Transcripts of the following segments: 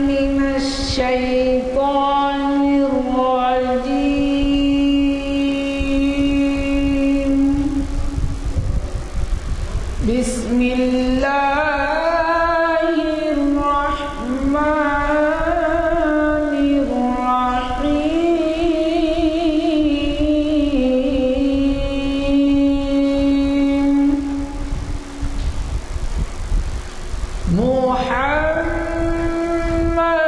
من الشيطان الرجيم. بسم الله الرحمن الرحيم. محمد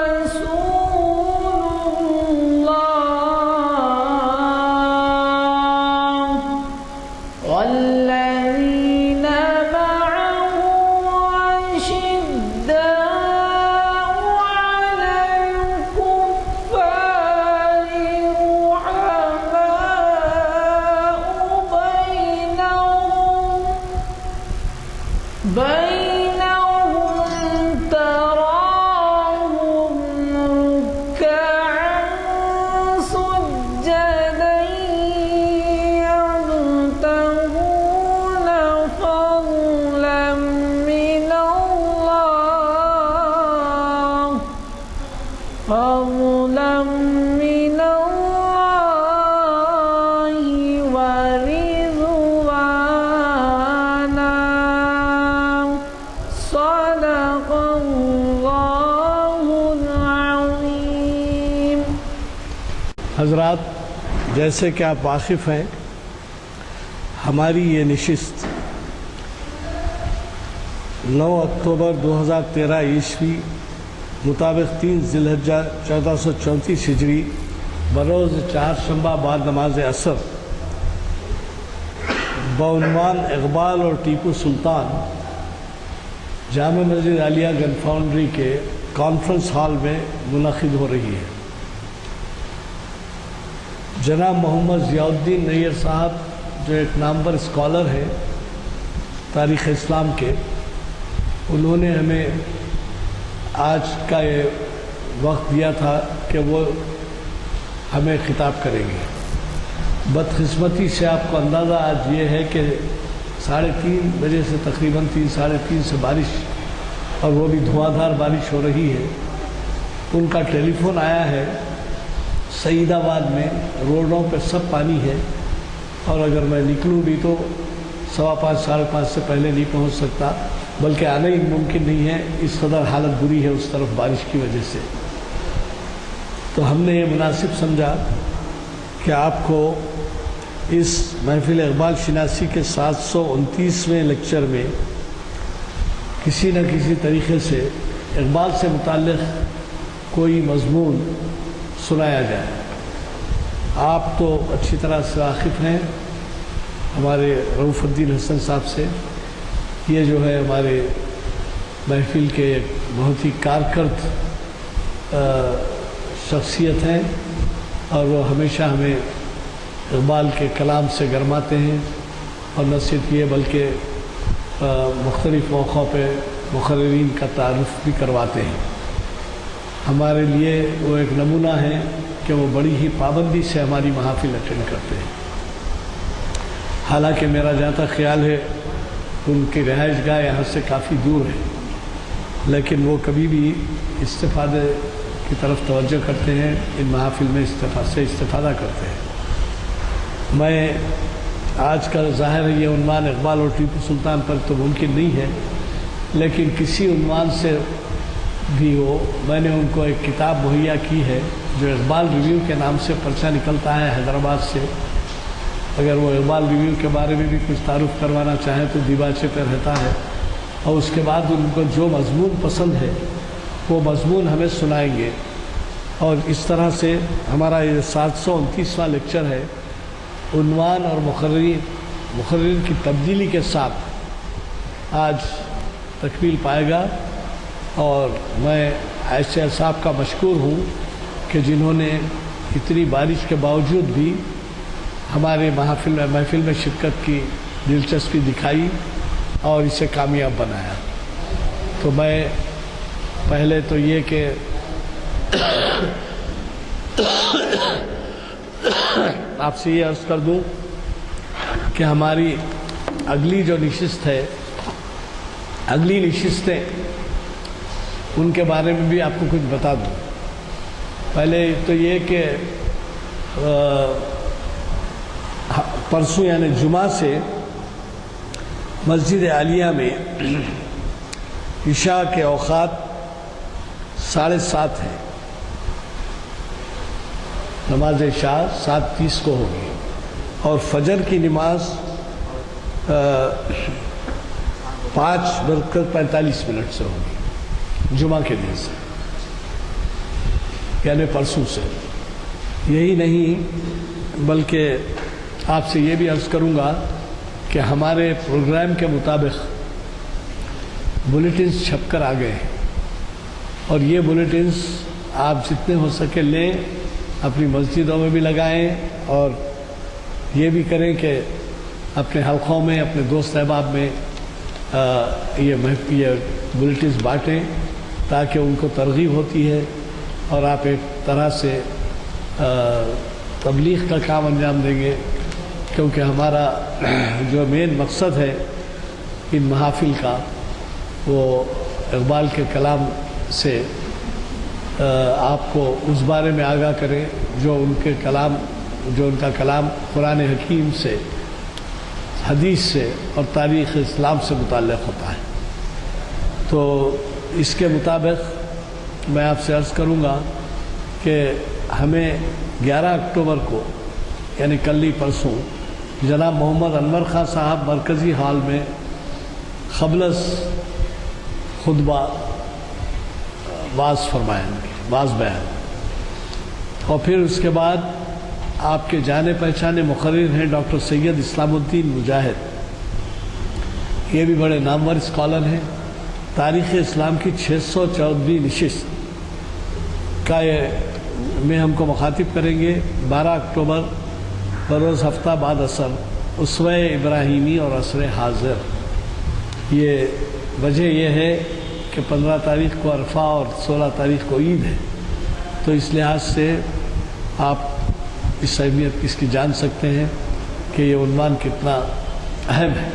رسول الله والذين معه أشداء على الكفار رحماء بينهم تراهم ركعا سجدا يبتغون فضلا من الله ورضوانا. صدق اللہ العظیم. حضرات، جیسے کہ آپ واقف ہیں، ہماری یہ نشست 9 اکتوبر 2013 عیسوی مطابق 3 ذی الحجہ 1434 ہجری بروز چہارشنبہ بعد نماز عصر بعنوان اقبال اور ٹیپو سلطان جامع مسجد عالیہ گن فاؤنڈری کے کانفرنس ہال میں منعقد ہو رہی ہے. جناب محمد ضیاء الدین نیر صاحب جو ایک نامور اسکالر ہیں تاریخ اسلام کے، انہوں نے ہمیں آج کا یہ وقت دیا تھا کہ وہ ہمیں خطاب کریں گے. بدقسمتی سے آپ کو اندازہ آج یہ ہے کہ 3:30 بجے سے تقریباً 3 ساڑھے 3 سے بارش، اور وہ بھی دھواں دھار بارش ہو رہی ہے. ان کا ٹیلی فون آیا ہے. سعید آباد میں روڈوں پہ سب پانی ہے، اور اگر میں نکلوں بھی تو 5:15 ساڑھے 5 سے پہلے نہیں پہنچ سکتا، بلکہ آنا ہی ممکن نہیں ہے. اس قدر حالت بری ہے اس طرف بارش کی وجہ سے. تو ہم نے یہ مناسب سمجھا کہ آپ کو اس محفل اقبال شناسی کے 729ویں لیکچر میں کسی نہ کسی طریقے سے اقبال سے متعلق کوئی مضمون سنایا جائے. آپ تو اچھی طرح سے واقف ہیں ہمارے رؤف الدین حسن صاحب سے. یہ جو ہے ہمارے محفل کے ایک بہت ہی کارکرد شخصیت ہیں، اور وہ ہمیشہ ہمیں اقبال کے کلام سے گرماتے ہیں، اور نہ صرف یہ بلکہ مختلف موقعوں پہ مقررین کا تعارف بھی کرواتے ہیں. ہمارے لیے وہ ایک نمونہ ہے کہ وہ بڑی ہی پابندی سے ہماری محافل اٹینڈ کرتے ہیں. حالانکہ میرا جہاں تک خیال ہے ان کی رہائش گاہ یہاں سے کافی دور ہے، لیکن وہ کبھی بھی استفادے کی طرف توجہ کرتے ہیں، ان محافل میں استفادہ کرتے ہیں. میں آج کل ظاہر ہے یہ عنوان اقبال اور ٹیپو سلطان پر تو ممکن نہیں ہے، لیکن کسی عنوان سے بھی ہو. میں نے ان کو ایک کتاب مہیا کی ہے جو اقبال ریویو کے نام سے پرچہ نکلتا ہے حیدرآباد سے. اگر وہ اقبال ریویو کے بارے میں بھی کچھ تعارف کروانا چاہیں تو دیباچے پہ رہتا ہے، اور اس کے بعد ان کو جو مضمون پسند ہے وہ مضمون ہمیں سنائیں گے. اور اس طرح سے ہمارا یہ 729واں لیکچر ہے. عنوان اور مقررین کی تبدیلی کے ساتھ آج تکمیل پائے گا، اور میں عائشہ صاحب کا مشکور ہوں کہ جنہوں نے اتنی بارش کے باوجود بھی ہمارے محفل میں شرکت کی دلچسپی دکھائی اور اسے کامیاب بنایا. تو میں پہلے تو یہ کہ آپ سے یہ عرض کر دوں کہ ہماری اگلی جو نشست ہے، اگلی نشستیں ان کے بارے میں بھی آپ کو کچھ بتا دوں. پہلے تو یہ کہ پرسوں یعنی جمعہ سے مسجد عالیہ میں عشاء کے اوقات 7:30 ہیں. نماز عشاء 7:30 کو ہوگی اور فجر کی نماز 5:45 سے ہوگی جمعہ کے دن سے، یعنی پرسوں سے. یہی نہیں بلکہ آپ سے یہ بھی عرض کروں گا کہ ہمارے پروگرام کے مطابق بلیٹنز چھپ کر آ گئے ہیں، اور یہ بلیٹنز آپ جتنے ہو سکے لیں، اپنی مسجدوں میں بھی لگائیں، اور یہ بھی کریں کہ اپنے حلقوں میں، اپنے دوست احباب میں یہ بلیٹنز بانٹیں، تاکہ ان کو ترغیب ہوتی ہے اور آپ ایک طرح سے تبلیغ کا کام انجام دیں گے. کیونکہ ہمارا جو مین مقصد ہے ان محافل کا، وہ اقبال کے کلام سے آپ کو اس بارے میں آگاہ کریں جو ان کا کلام قرآن حکیم سے، حدیث سے اور تاریخ اسلام سے متعلق ہوتا ہے. تو اس کے مطابق میں آپ سے عرض کروں گا کہ ہمیں 11 اکتوبر کو یعنی کل ہی پرسوں جناب محمد انور خان صاحب مرکزی ہال میں قبل از خطبہ واز فرمائیں گے، واز بیان، اور پھر اس کے بعد آپ کے جانے پہچانے مقرر ہیں ڈاکٹر سید اسلام الدین مجاہد. یہ بھی بڑے نامور اسکالر ہیں. تاریخ اسلام کی 614ویں نشست کا میں ہم کو مخاطب کریں گے 12 اکتوبر بروز ہفتہ بعد عصر، اسوہ ابراہیمی اور عصر حاضر. یہ وجہ یہ ہے کہ 15 تاریخ کو عرفہ اور 16 تاریخ کو عید ہے، تو اس لحاظ سے آپ اس اہمیت اس کی جان سکتے ہیں کہ یہ عنوان کتنا اہم ہے،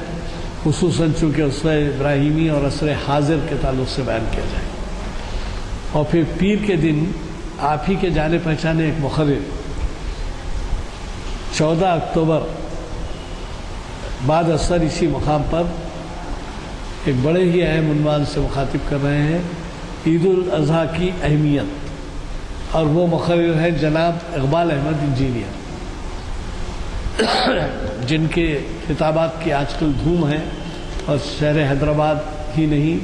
خصوصاً چونکہ اسوہ ابراہیمی اور عصر حاضر کے تعلق سے بیان کیا جائے. اور پھر پیر کے دن آپ ہی کے جانے پہچانے ایک مقرر 14 اکتوبر بعد عصر اسی مقام پر ایک بڑے ہی اہم عنوان سے مخاطب کر رہے ہیں، عید الاضحیٰ کی اہمیت. اور وہ مقرر ہیں جناب اقبال احمد انجینئر، جن کے خطابات کی آج کل دھوم ہے، اور شہر حیدرآباد ہی نہیں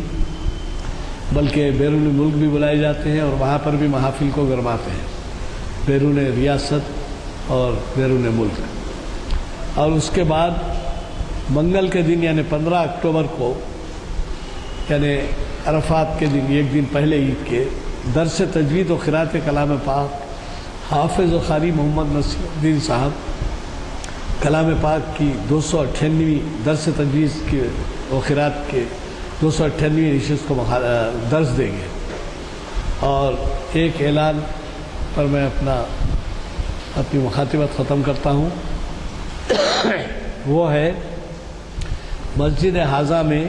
بلکہ بیرون ملک بھی بلائے جاتے ہیں، اور وہاں پر بھی محافل کو گرماتے ہیں، بیرون ریاست اور بیرون ملک. اور اس کے بعد منگل کے دن یعنی 15 اکتوبر کو، یعنی عرفات کے دن ایک دن پہلے عید کے، درس تجوید و قرأت کلام پاک حافظ و قاری محمد نصیر الدین صاحب کلام پاک کی 298ویں درس تجوید کی و قرأت کے 298ویں نشست کو درس دیں گے. اور ایک اعلان پر میں اپنی مخاطبت ختم کرتا ہوں، وہ ہے مسجد حاضہ میں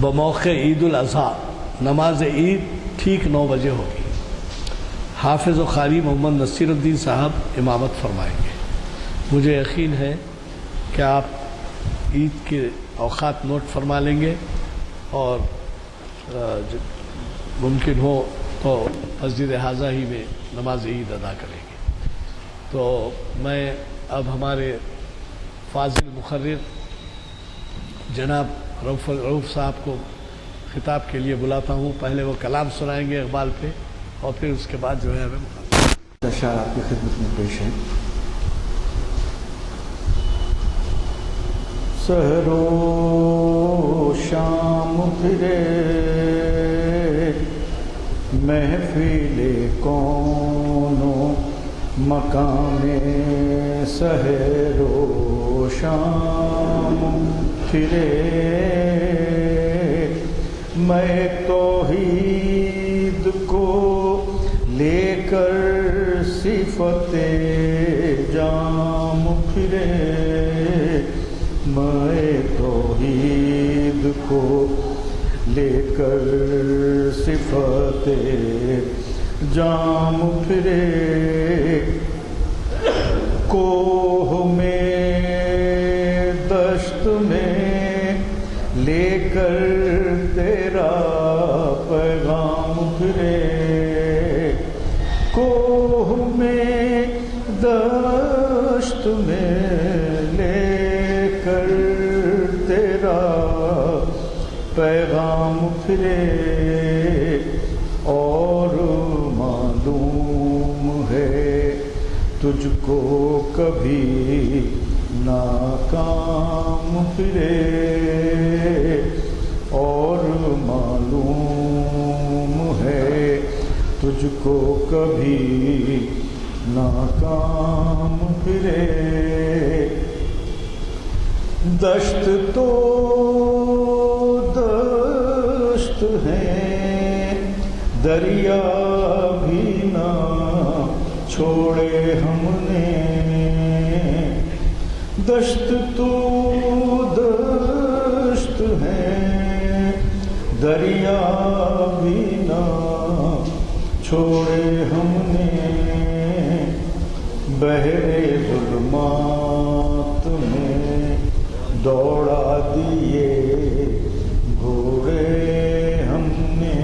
بموقع عید الاضحیٰ نماز عید ٹھیک 9 بجے ہوگی. حافظ و قاری محمد نصیر الدین صاحب امامت فرمائیں گے. مجھے یقین ہے کہ آپ عید کے اوقات نوٹ فرما لیں گے، اور ممکن ہو تو مسجد حاضہ ہی میں نماز عید ادا کریں گے. تو میں اب ہمارے فاضل مقرر جناب رؤوف صاحب کو خطاب کے لیے بلاتا ہوں. پہلے وہ کلام سنائیں گے اقبال پہ، اور پھر اس کے بعد جو ہے ہمیں اشعار آپ کی خدمت میں پیش ہیں. سحر و شام پھرے محفل کون و مقام، سحر و شام پھرے میں توحید کو لے کر صفت جام پھرے، میں توحید کو لے کر صفت جام پھرے کوہ میں دشت میں لے کر تیرا پیغام پھرے کوہ میں دشت میں لے کر تیرا پیغام پھرے اور معلوم ہے تجھ کو کبھی ناکام پھرے اور معلوم ہے تجھ کو کبھی ناکام پھرے دشت تو دشت ہے دریا بھی نہ چھوڑے ہم نے دشت تو دشت ہے دریا بھی نہ چھوڑے ہم نے بحرے ظلمات میں دوڑا دیے گھوڑے ہم نے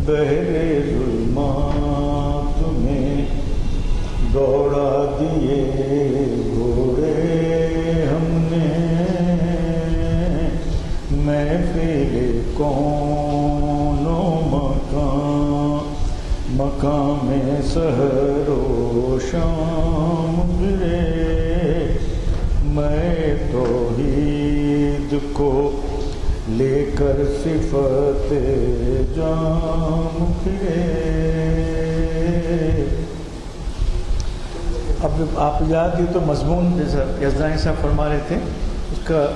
بحرے ظلمات میں دوڑا دیے گھوڑے ہم نے محفل کون و مکان میں سحر و شام پھرے میں توحید کو لے کر صفت جام پھرے. اب آپ یاد یہ تو مضمون جیسا یزدانی صاحب فرما رہے تھے اس کا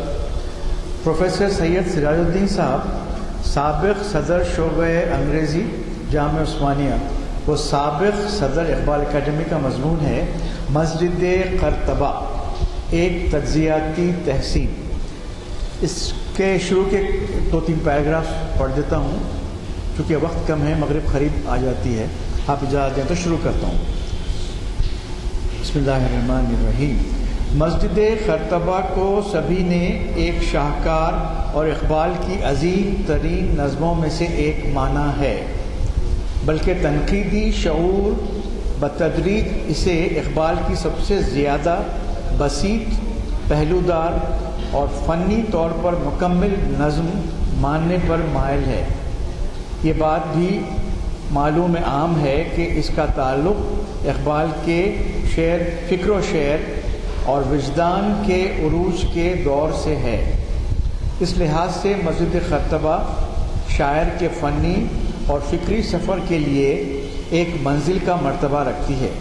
پروفیسر سید سراج الدین صاحب سابق صدر شعبہ انگریزی جامعہ عثمانیہ وہ سابق صدر اقبال اکیڈمی کا مضمون ہے مسجد قرطبہ ایک تجزیاتی تحسین. اس کے شروع کے 2-3 پیراگراف پڑھ دیتا ہوں کیونکہ وقت کم ہے مغرب قریب آ جاتی ہے. آپ اجازت دیں تو شروع کرتا ہوں. بسم اللہ الرحمن الرحیم. مسجد قرطبہ کو سبھی نے ایک شاہکار اور اقبال کی عظیم ترین نظموں میں سے ایک مانا ہے بلکہ تنقیدی شعور بتدریج اسے اقبال کی سب سے زیادہ بسیط پہلودار اور فنی طور پر مکمل نظم ماننے پر مائل ہے. یہ بات بھی معلوم عام ہے کہ اس کا تعلق اقبال کے شعر فکر و شعر اور وجدان کے عروج کے دور سے ہے. اس لحاظ سے مسجد قرطبہ شاعر کے فنی اور فکری سفر کے لیے ایک منزل کا مرتبہ رکھتی ہے.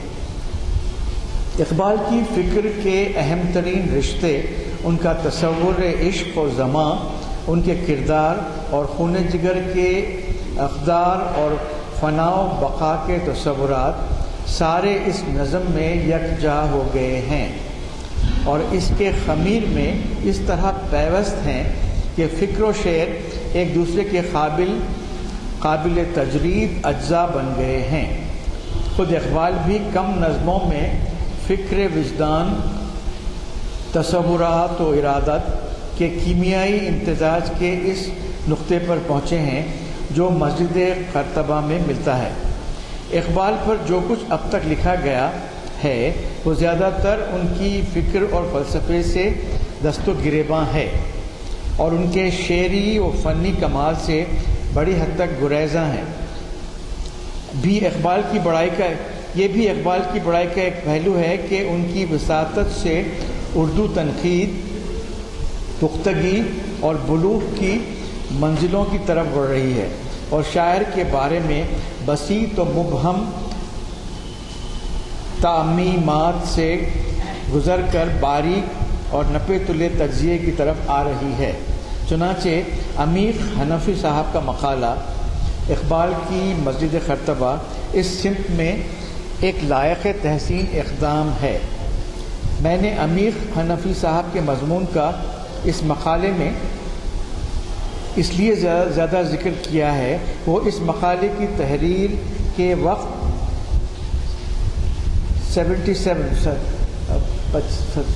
اقبال کی فکر کے اہم ترین رشتے ان کا تصور عشق و زماں، ان کے کردار اور خون جگر کے اقدار اور فنا و بقا کے تصورات سارے اس نظم میں یکجا ہو گئے ہیں اور اس کے خمیر میں اس طرح پیوست ہیں کہ فکر و شعر ایک دوسرے کے قابل تجرید اجزاء بن گئے ہیں. خود اقبال بھی کم نظموں میں فکر وجدان، تصورات و ارادت کے کیمیائی امتزاج کے اس نقطے پر پہنچے ہیں جو مسجد قرطبہ میں ملتا ہے. اقبال پر جو کچھ اب تک لکھا گیا ہے وہ زیادہ تر ان کی فکر اور فلسفے سے دست و گریباں ہے اور ان کے شعری و فنی کمال سے بڑی حد تک گریزاں ہیں. یہ بھی اقبال کی بڑائی کا ایک پہلو ہے کہ ان کی وساطت سے اردو تنقید پختگی اور بلوغ کی منزلوں کی طرف بڑھ رہی ہے اور شاعر کے بارے میں بسیط و مبہم تعمیمات سے گزر کر باریک اور نپے تلے تجزیے کی طرف آ رہی ہے. چنانچہ عمیق حنفی صاحب کا مقالہ اقبال کی مسجد قرطبہ اس سمت میں ایک لائق تحسین اقدام ہے. میں نے عمیق حنفی صاحب کے مضمون کا اس مقالے میں اس لیے زیادہ ذکر کیا ہے، وہ اس مقالے کی تحریر کے وقت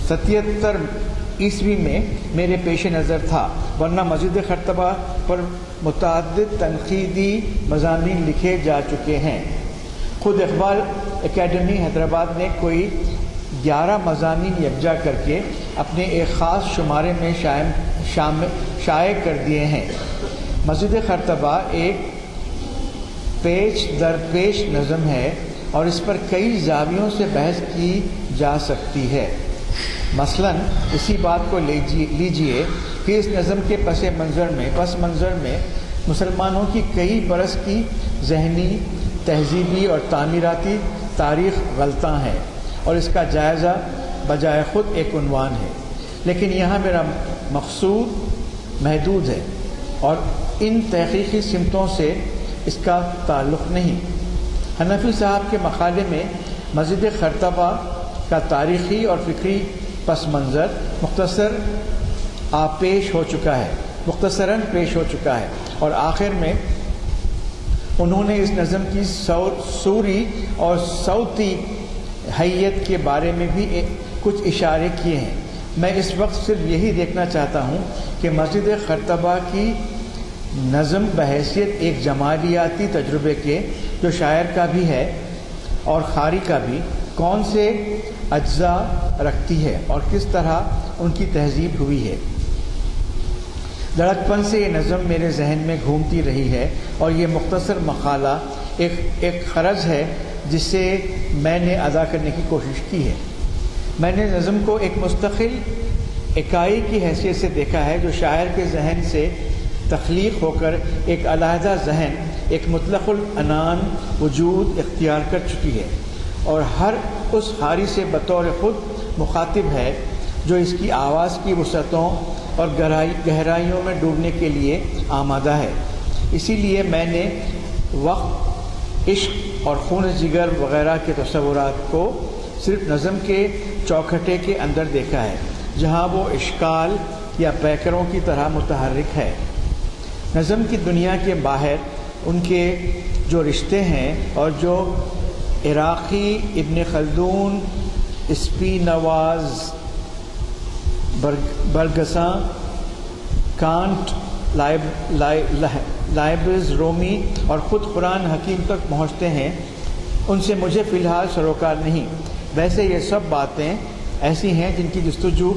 77 عیسوی میں میرے پیش نظر تھا، ورنہ مسجد خرطبہ پر متعدد تنقیدی مضامین لکھے جا چکے ہیں۔ خود اقبال اکیڈمی حیدرآباد نے کوئی 11 مضامین یکجا کر کے اپنے ایک خاص شمارے میں شائع کر دیے ہیں۔ مسجد خرطبہ ایک پیش در پیش نظم ہے اور اس پر کئی زاویوں سے بحث کی جا سکتی ہے۔ مثلاً اسی بات کو لیجئے کہ اس نظم کے پس منظر میں مسلمانوں کی کئی برس کی ذہنی، تہذیبی اور تعمیراتی تاریخ غلطاں ہیں اور اس کا جائزہ بجائے خود ایک عنوان ہے، لیکن یہاں میرا مقصود محدود ہے اور ان تحقیقی سمتوں سے اس کا تعلق نہیں۔ حنفی صاحب کے مقالے میں مسجد خرطبہ کا تاریخی اور فکری پس منظر مختصراً پیش ہو چکا ہے اور آخر میں انہوں نے اس نظم کی سوری اور صوتی حیت کے بارے میں بھی کچھ اشارے کیے ہیں۔ میں اس وقت صرف یہی دیکھنا چاہتا ہوں کہ مسجد خرطبہ کی نظم بحیثیت ایک جمالیاتی تجربے کے، جو شاعر کا بھی ہے اور قاری کا بھی، کون سے اجزاء رکھتی ہے اور کس طرح ان کی تہذیب ہوئی ہے۔ لڑکپن سے یہ نظم میرے ذہن میں گھومتی رہی ہے اور یہ مختصر مقالہ ایک خرج ہے جسے میں نے ادا کرنے کی کوشش کی ہے۔ میں نے نظم کو ایک مستقل اکائی کی حیثیت سے دیکھا ہے جو شاعر کے ذہن سے تخلیق ہو کر ایک علیحدہ ذہن، ایک مطلق العنان وجود اختیار کر چکی ہے اور ہر اس قاری سے بطور خود مخاطب ہے جو اس کی آواز کی وسعتوں اور گہرائیوں میں ڈوبنے کے لیے آمادہ ہے۔ اسی لیے میں نے وقت، عشق اور خون جگر وغیرہ کے تصورات کو صرف نظم کے چوکھٹے کے اندر دیکھا ہے، جہاں وہ اشکال یا پیکروں کی طرح متحرک ہے۔ نظم کی دنیا کے باہر ان کے جو رشتے ہیں اور جو عراقی، ابن خلدون، اسپینواز، برگساں، کانٹ، لائبز، رومی اور خود قرآن حکیم تک پہنچتے ہیں، ان سے مجھے فی الحال سروکار نہیں۔ ویسے یہ سب باتیں ایسی ہیں جن کی جستجو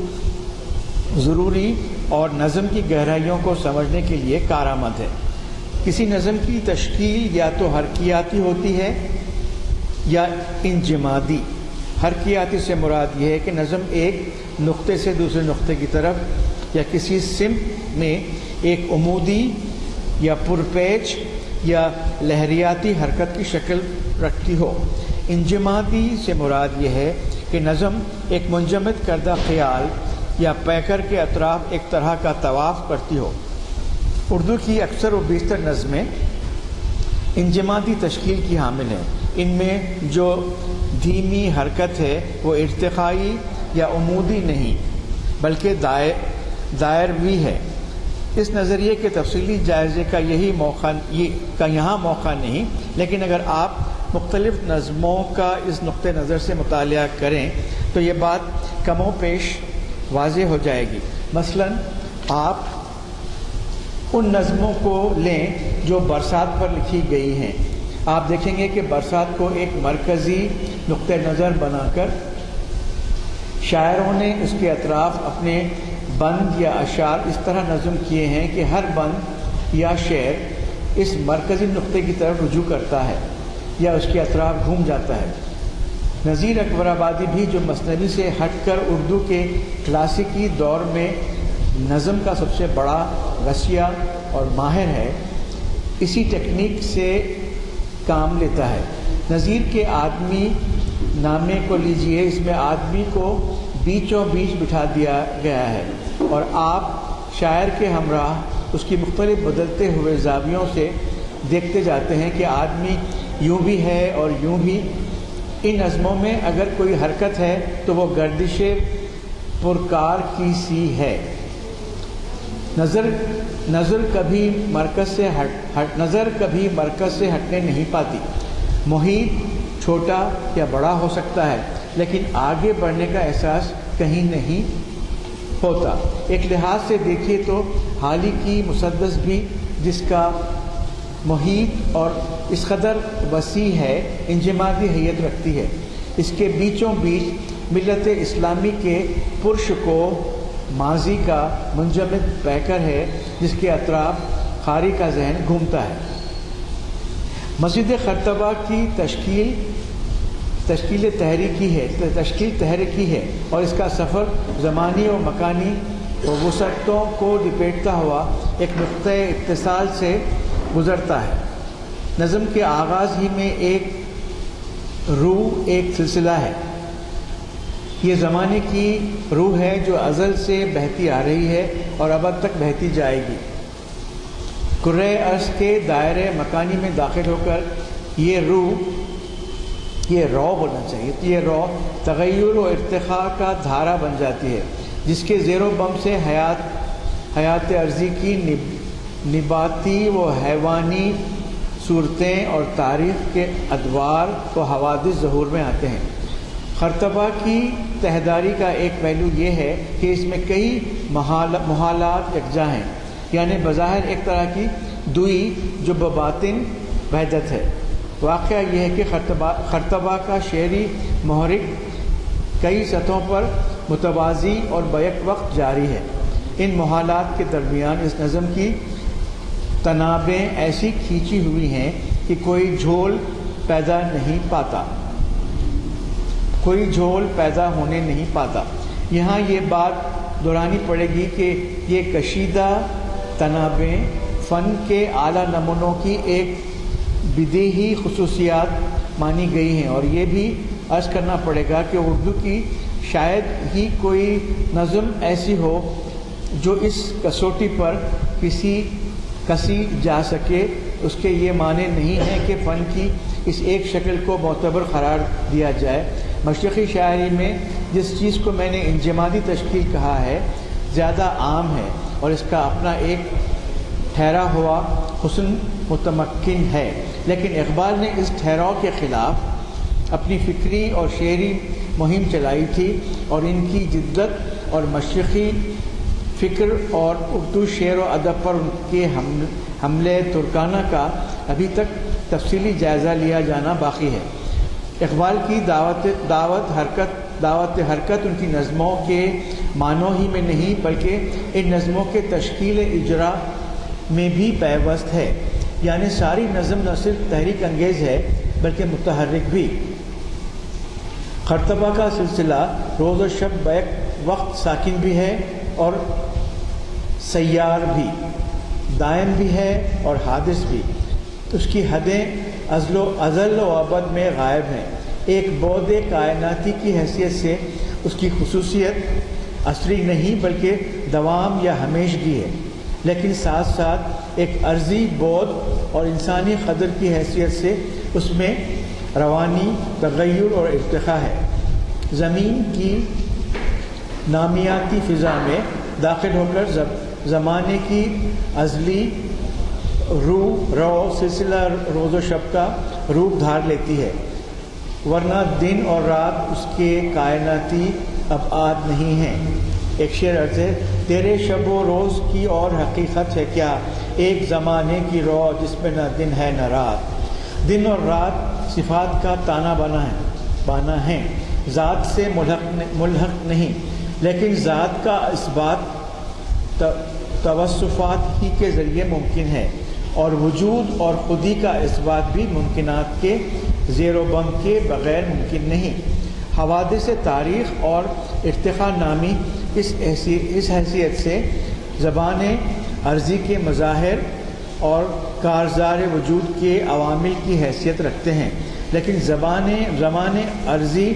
ضروری اور نظم کی گہرائیوں کو سمجھنے کے لیے کارآمد ہے۔ کسی نظم کی تشکیل یا تو حرکیاتی ہوتی ہے یا انجمادی۔ حرکیاتی سے مراد یہ ہے کہ نظم ایک نقطے سے دوسرے نقطے کی طرف یا کسی سمت میں ایک عمودی یا پرپیچ یا لہریاتی حرکت کی شکل رکھتی ہو۔ انجمادی سے مراد یہ ہے کہ نظم ایک منجمد کردہ خیال یا پیکر کے اطراف ایک طرح کا طواف کرتی ہو۔ اردو کی اکثر و بیشتر نظمیں انجمادی تشکیل کی حامل ہیں۔ ان میں جو دھیمی حرکت ہے وہ ارتقائی یا عمودی نہیں بلکہ دائروی ہے۔ اس نظریے کے تفصیلی جائزے کا یہاں موقع نہیں، لیکن اگر آپ مختلف نظموں کا اس نقطہ نظر سے مطالعہ کریں تو یہ بات کم و بیش واضح ہو جائے گی۔ مثلاً آپ ان نظموں کو لیں جو برسات پر لکھی گئی ہیں، آپ دیکھیں گے کہ برسات کو ایک مرکزی نقطہ نظر بنا کر شاعروں نے اس کے اطراف اپنے بند یا اشعار اس طرح نظم کیے ہیں کہ ہر بند یا شعر اس مرکزی نقطے کی طرف رجوع کرتا ہے یا اس کے اطراف گھوم جاتا ہے۔ نذیر اکبر آبادی بھی جو مثنوی سے ہٹ کر اردو کے کلاسیکی دور میں نظم کا سب سے بڑا غسیہ اور ماہر ہے، اسی ٹیکنیک سے کام لیتا ہے۔ نذیر کے آدمی نامے کو لیجئے، اس میں آدمی کو بیچوں بیچ بٹھا دیا گیا ہے اور آپ شاعر کے ہمراہ اس کی مختلف بدلتے ہوئے زاویوں سے دیکھتے جاتے ہیں کہ آدمی یوں بھی ہے اور یوں بھی۔ ان نظموں میں اگر کوئی حرکت ہے تو وہ گردش پرکار کی سی ہے۔ نظر کبھی مرکز سے ہٹنے نہیں پاتی۔ محیط چھوٹا یا بڑا ہو سکتا ہے لیکن آگے بڑھنے کا احساس کہیں نہیں ہوتا۔ ایک لحاظ سے دیکھیے تو حالی کی مسدس بھی جس کا محیط اور اس قدر وسیع ہے انجمادی حیت رکھتی ہے۔ اس کے بیچوں بیچ ملت اسلامی کے پرشکو ماضی کا منجمد پیکر ہے جس کے اطراف خاری کا ذہن گھومتا ہے۔ مسجد خرطبہ کی تشکیل تحریکی ہے اور اس کا سفر زمانی اور مکانی وسعتوں کو لپیٹتا ہوا ایک نقطۂ اتصال سے گزرتا ہے۔ نظم کے آغاز ہی میں ایک روح ایک سلسلہ ہے۔ یہ زمانے کی روح ہے جو ازل سے بہتی آ رہی ہے اور ابد تک بہتی جائے گی۔ کرۂ ارض کے دائرۂ مکانی میں داخل ہو کر یہ رو بولنا چاہیے، یہ رو تغیر و ارتقاء کا دھارا بن جاتی ہے جس کے زیر و بم سے حیات عرضی کی نباتی و حیوانی صورتیں اور تاریخ کے ادوار و حوادث ظہور میں آتے ہیں۔ خرطبہ کی تہداری کا ایک پہلو یہ ہے کہ اس میں کئی محالات یکجا ہیں، یعنی بظاہر ایک طرح کی دوئی جو بباطن وحدت ہے۔ واقعہ یہ ہے کہ خرطبہ کا شعری محرک کئی سطحوں پر متوازی اور بیک وقت جاری ہے۔ ان محالات کے درمیان اس نظم کی تنابیں ایسی کھینچی ہوئی ہیں کہ کوئی جھول پیدا ہونے نہیں پاتا۔ یہاں یہ بات دہرانی پڑے گی کہ یہ کشیدہ تنابیں فن کے اعلیٰ نمونوں کی ایک بدیہی خصوصیات مانی گئی ہیں، اور یہ بھی عرض کرنا پڑے گا کہ اردو کی شاید ہی کوئی نظم ایسی ہو جو اس کسوٹی پر کسی جا سکے۔ اس کے یہ معنی نہیں ہے کہ فن کی اس ایک شکل کو معتبر قرار دیا جائے۔ مشرقی شاعری میں جس چیز کو میں نے انجمادی تشکیل کہا ہے زیادہ عام ہے اور اس کا اپنا ایک ٹھہرا ہوا حسن متمکن ہے، لیکن اقبال نے اس ٹھہراؤ کے خلاف اپنی فکری اور شعری مہم چلائی تھی، اور ان کی جدت اور مشرقی فکر اور اردو شعر و ادب پر ان کے حملے ترکانہ کا ابھی تک تفصیلی جائزہ لیا جانا باقی ہے۔ اقبال کی دعوت حرکت ان کی نظموں کے معنوں ہی میں نہیں بلکہ ان نظموں کے تشکیل اجرا میں بھی پیوست ہے، یعنی ساری نظم نہ صرف تحریک انگیز ہے بلکہ متحرک بھی۔ خرطبہ کا سلسلہ روز و شب بیک وقت ساکن بھی ہے اور سیار بھی، دائم بھی ہے اور حادث بھی۔ اس کی حدیں ازل و ابد میں غائب ہیں۔ ایک بعد کائناتی کی حیثیت سے اس کی خصوصیت عصری نہیں بلکہ دوام یا ہمیشگی ہے، لیکن ساتھ ساتھ ایک عرضی بعد اور انسانی قدر کی حیثیت سے اس میں روانی تغیر اور ارتقاء ہے۔ زمین کی نامیاتی فضا میں داخل ہو کر زمانے کی ازلی رو سلسلہ روز و شب کا روپ دھار لیتی ہے، ورنہ دن اور رات اس کے کائناتی ابعاد نہیں ہیں۔ ایک شعر عرض ہے، تیرے شب و روز کی اور حقیقت ہے کیا، ایک زمانے کی رو جس میں نہ دن ہے نہ رات۔ دن اور رات صفات کا تانا بانا ہے، ذات سے ملحق نہیں، لیکن ذات کا اثبات توصفات ہی کے ذریعے ممکن ہے، اور وجود اور خودی کا اثبات بھی ممکنات کے زیر و بم کے بغیر ممکن نہیں۔ حوادث تاریخ اور ارتقاء نامی اس حیثیت سے زبان عرضی کے مظاہر اور کارزار وجود کے عوامل کی حیثیت رکھتے ہیں، لیکن زبان عرضی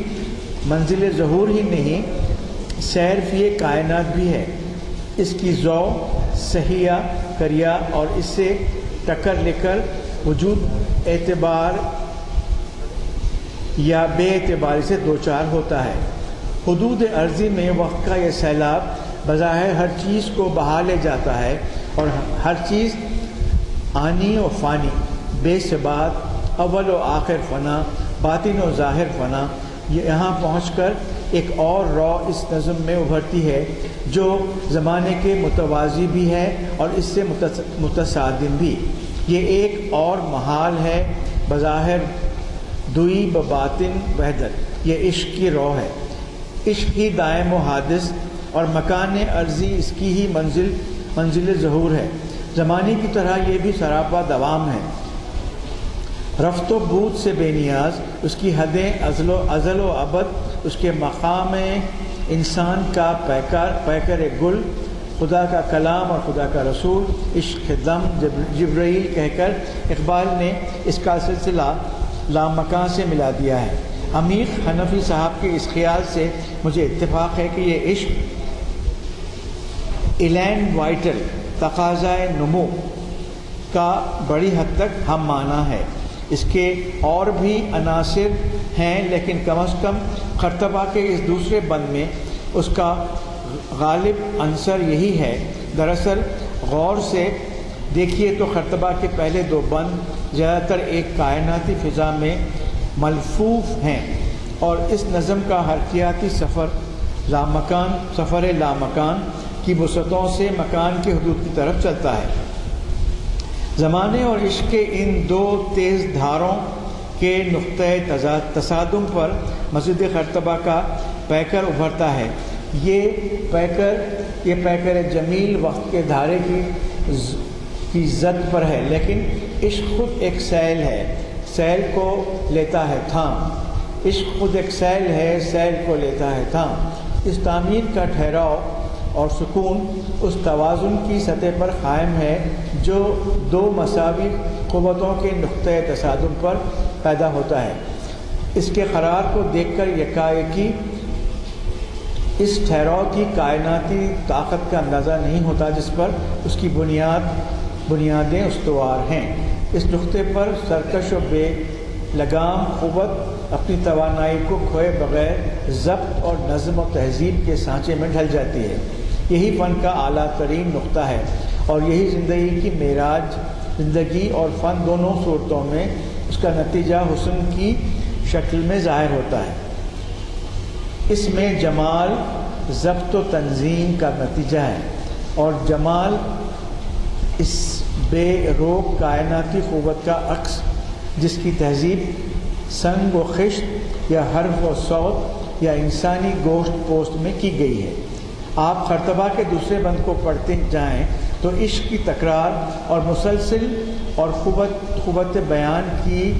منزل ظہور ہی نہیں، سیر فی کائنات بھی ہے۔ اس کی ذو صحیح کریا اور اس سے ٹکر لے کر وجود اعتبار یا بے اعتباری سے دوچار ہوتا ہے۔ حدود عرضی میں وقت کا یہ سیلاب بظاہر ہر چیز کو بہا لے جاتا ہے اور ہر چیز آنی و فانی، بے ثبات، اول و آخر فنا، باطن و ظاہر فنا، یہاں پہنچ کر ایک اور رو اس نظم میں ابھرتی ہے جو زمانے کے متوازی بھی ہے اور اس سے متصادم بھی۔ یہ ایک اور محال ہے، بظاہر دوئی بباطن وحدت، یہ عشق کی رو ہے۔ عشق ہی دائم و حادث اور مکان عرضی اس کی ہی منزل ظہور ہے۔ زمانے کی طرح یہ بھی سراپا دوام ہے، رفت و بود سے بے نیاز، اس کی حدیں ازل و ابد، اس کے مقام انسان کا پیکر گل، خدا کا کلام اور خدا کا رسول، عشق دم جبرائیل کہہ کر اقبال نے اس کا سلسلہ لامکان سے ملا دیا ہے۔ عمیق حنفی صاحب کے اس خیال سے مجھے اتفاق ہے کہ یہ عشق ایلین وائٹل تقاضۂ نمو کا بڑی حد تک ہم معنی ہے۔ اس کے اور بھی عناصر ہیں لیکن کم از کم خرطبہ کے اس دوسرے بند میں اس کا غالب عنصر یہی ہے۔ دراصل غور سے دیکھیے تو خرطبہ کے پہلے دو بند زیادہ تر ایک کائناتی فضا میں ملفوف ہیں اور اس نظم کا حرکیاتی سفر لامکان کی وسعتوں سے مکان کی حدود کی طرف چلتا ہے۔ زمانے اور عشق کے ان دو تیز دھاروں کے نقطۂ تصادم پر مسجد خرطبہ کا پیکر ابھرتا ہے۔ یہ پیکر جمیل وقت کے دھارے کی زد پر ہے، لیکن عشق خود ایک سیل ہے، سیل کو لیتا ہے تھام۔ عشق خود ایک سیل ہے، سیل کو لیتا ہے تھام۔ اس تعمیر کا ٹھہراؤ اور سکون اس توازن کی سطح پر قائم ہے جو دو مساوی قوتوں کے نقطۂ تصادم پر پیدا ہوتا ہے۔ اس کے قرار کو دیکھ کر یکایکی اس ٹھہراؤ کی کائناتی طاقت کا اندازہ نہیں ہوتا جس پر اس کی بنیادیں استوار ہیں۔ اس نقطے پر سرکش و بے لگام قوت اپنی توانائی کو کھوئے بغیر ضبط اور نظم و تہذیب کے سانچے میں ڈھل جاتی ہے۔ یہی فن کا اعلیٰ ترین نقطہ ہے اور یہی زندگی کی معراج۔ زندگی اور فن دونوں صورتوں میں اس کا نتیجہ حسن کی شکل میں ظاہر ہوتا ہے۔ اس میں جمال ضبط و تنظیم کا نتیجہ ہے اور جمال اس بے روک کائناتی قوت کا عکس جس کی تہذیب سنگ و خشت یا حرف و صوت یا انسانی گوشت پوست میں کی گئی ہے۔ آپ خرطبہ کے دوسرے بند کو پڑھتے جائیں تو عشق کی تکرار اور مسلسل اور قوت بیان کی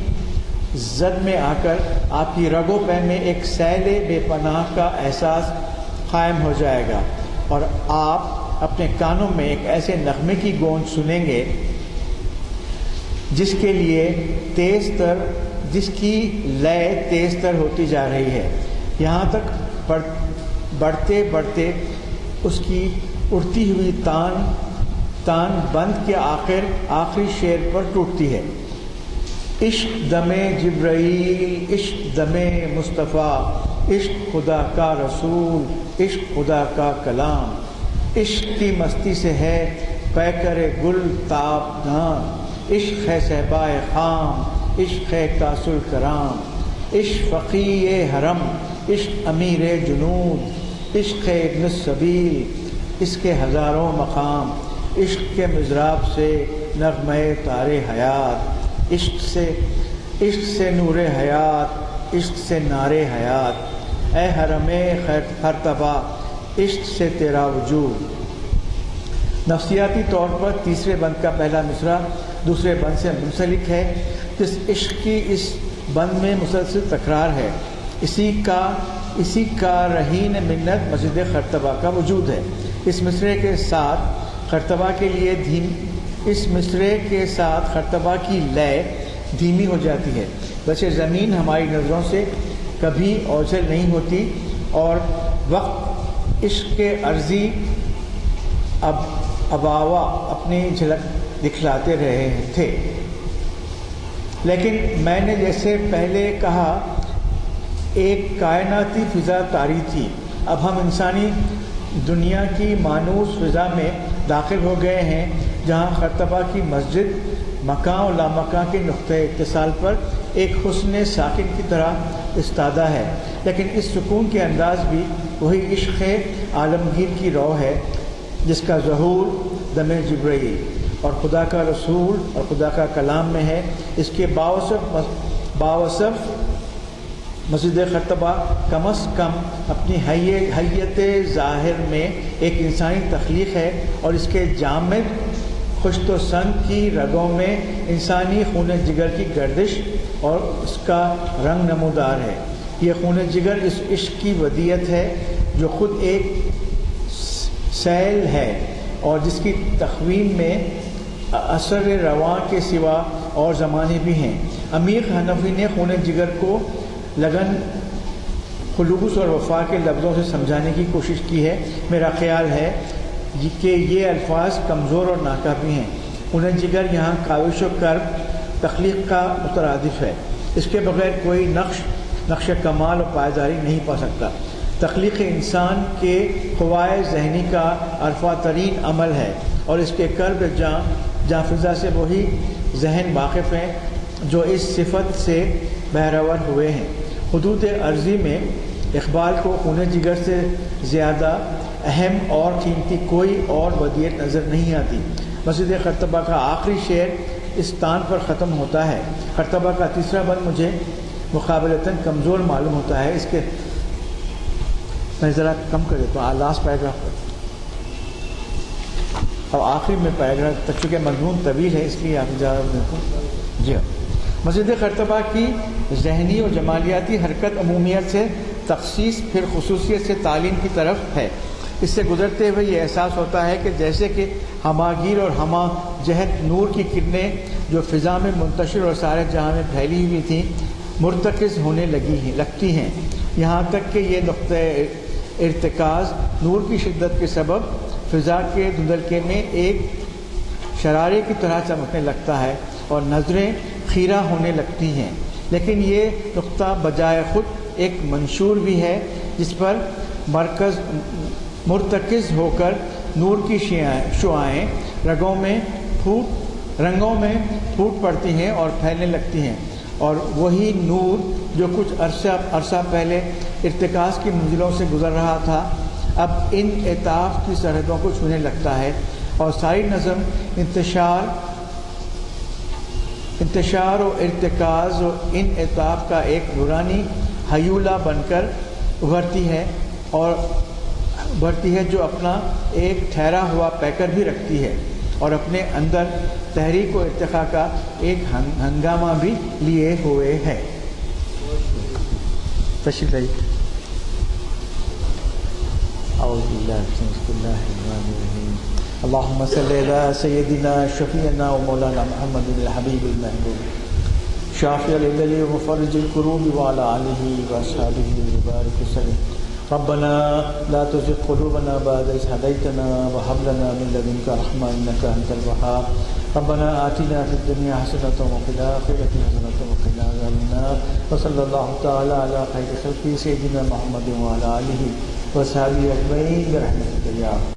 زد میں آ کر آپ کی رگ و پے میں ایک سیل بے پناہ کا احساس قائم ہو جائے گا اور آپ اپنے کانوں میں ایک ایسے نغمے کی گونج سنیں گے جس کی لے تیز تر ہوتی جا رہی ہے، یہاں تک بڑھتے بڑھتے اس کی اڑتی ہوئی تان بند کے آخری شعر پر ٹوٹتی ہے۔ عشق دم جبرائیل، عشق دم مصطفیٰ، عشق خدا کا رسول، عشق خدا کا کلام، عشق کی مستی سے ہے پیکر گل تابدان، عشق ہے صحبائے خام، عشق ہے کاس الکرام، عشق فقی حرم، عشق امیر جنود، عشق ہے ابن السبیل، اس کے ہزاروں مقام، عشق کے مضراب سے نغمہ تار حیات، عشق سے نور حیات، عشق سے نار حیات، اے حرم خرطبہ عشق سے تیرا وجود۔ نفسیاتی طور پر تیسرے بند کا پہلا مصرع دوسرے بند سے منسلک ہے، جس عشق کی اس بند میں مسلسل تکرار ہے۔ اسی کا رہین منت مسجد خرطبہ کا وجود ہے۔ اس مصرعے کے ساتھ خرطبہ کی لے دھیمی ہو جاتی ہے، ویسے زمین ہماری نظروں سے کبھی اوجھل نہیں ہوتی اور وقت عشق کے عرضی اباوا اپنی جھلک دکھلاتے رہے تھے، لیکن میں نے جیسے پہلے کہا ایک کائناتی فضا طاری تھی۔ اب ہم انسانی دنیا کی مانوس فضا میں داخل ہو گئے ہیں، جہاں خرطبہ کی مسجد مکان و لامکان کے نقطۂ اتصال پر ایک حسن ساکن کی طرح استادہ ہے، لیکن اس سکون کے انداز بھی وہی عشق عالمگیر کی رو ہے جس کا ظہور دم جبرائیل اور خدا کا رسول اور خدا کا کلام میں ہے۔ اس کے باوصف مسجد خرطبہ کم از کم اپنی حیت ظاہر میں ایک انسانی تخلیق ہے، اور اس کے جامد خشت و سنگ کی رگوں میں انسانی خون جگر کی گردش اور اس کا رنگ نمودار ہے۔ یہ خون جگر اس عشق کی ودیعت ہے جو خود ایک سیل ہے اور جس کی تخوین میں اثر رواں کے سوا اور زمانے بھی ہیں۔ عمیق حنفی نے خون جگر کو لگن، خلوص اور وفا کے لفظوں سے سمجھانے کی کوشش کی ہے۔ میرا خیال ہے کہ یہ الفاظ کمزور اور ناکافی ہیں۔ خون جگر یہاں کاوش و کرب تخلیق کا مترادف ہے۔ اس کے بغیر کوئی نقش کمال و پائیداری نہیں پا سکتا۔ تخلیق انسان کے خواہ ذہنی کا عرفہ ترین عمل ہے، اور اس کے کرب جاں فضا سے وہی ذہن واقف ہیں جو اس صفت سے بہرور ہوئے ہیں۔ حدود عرضی میں اقبال کو خون جگر سے زیادہ اہم اور قیمتی کوئی اور ودیعت نظر نہیں آتی۔ مسجد خرطبہ کا آخری شعر اس تان پر ختم ہوتا ہے۔ خرطبہ کا تیسرا بند مجھے مقابلتاً کمزور معلوم ہوتا ہے۔ اس کے میں ذرا کم کر دیتا ہوں لاسٹ پیراگراف پر، اور آخری میں پیراگراف تک، چونکہ مضمون طویل ہے اس لیے آپ اجازت دیتے ہیں۔ جی ہاں، مسجد خرطبہ کی ذہنی اور جمالیاتی حرکت عمومیت سے تخصیص پھر خصوصیت سے تعلیم کی طرف ہے۔ اس سے گزرتے ہوئے یہ احساس ہوتا ہے کہ جیسے کہ ہماگیر اور ہمہ جہت نور کی کرنیں جو فضا میں منتشر اور سارے جہاں میں پھیلی ہوئی تھیں مرتکز ہونے لگتی ہیں، یہاں تک کہ یہ نقطۂ ارتکاز نور کی شدت کے سبب فضا کے دھندلکے میں ایک شرارے کی طرح چمکنے لگتا ہے اور نظریں خیرہ ہونے لگتی ہیں۔ لیکن یہ نقطہ بجائے خود ایک منشور بھی ہے جس پر مرتکز ہو کر نور کی شعاعیں رنگوں میں پھوٹ پڑتی ہیں اور پھیلنے لگتی ہیں، اور وہی نور جو کچھ عرصہ پہلے ارتکاز کی منزلوں سے گزر رہا تھا اب ان اطاف کی سرحدوں کو چھونے لگتا ہے، اور ساری نظم انتشار و ارتکاز و ان اطاف کا ایک نورانی حیولہ بن کر ابھرتی ہے جو اپنا ایک ٹھہرا ہوا پیکر بھی رکھتی ہے اور اپنے اندر تحریک و ارتقاء کا ایک ہنگامہ بھی لیے ہوئے ہے۔ تشریف لائیے۔ اعوذ باللہ بسم اللہ الرحمن الرحیم۔ اللہم صلی علی سیدنا شفیعنا و مولانا محمد الحبیب المحبوب شافع العلل و مفرج الکروب وعلی آلہ و اصحابہ وبارک وسلم۔ ربنا لا تزغ قلوبنا بعد إذ هديتنا وهب لنا من لدنك رحمة إنك أنت الوهاب۔ ربنا آتنا في الدنيا حسنة وفي الآخرة حسنة وقنا عذاب النار، وصلى الله تعالى على خير خلقه سيدنا محمد وعلى آله وصحبه أجمعين برحمتك يا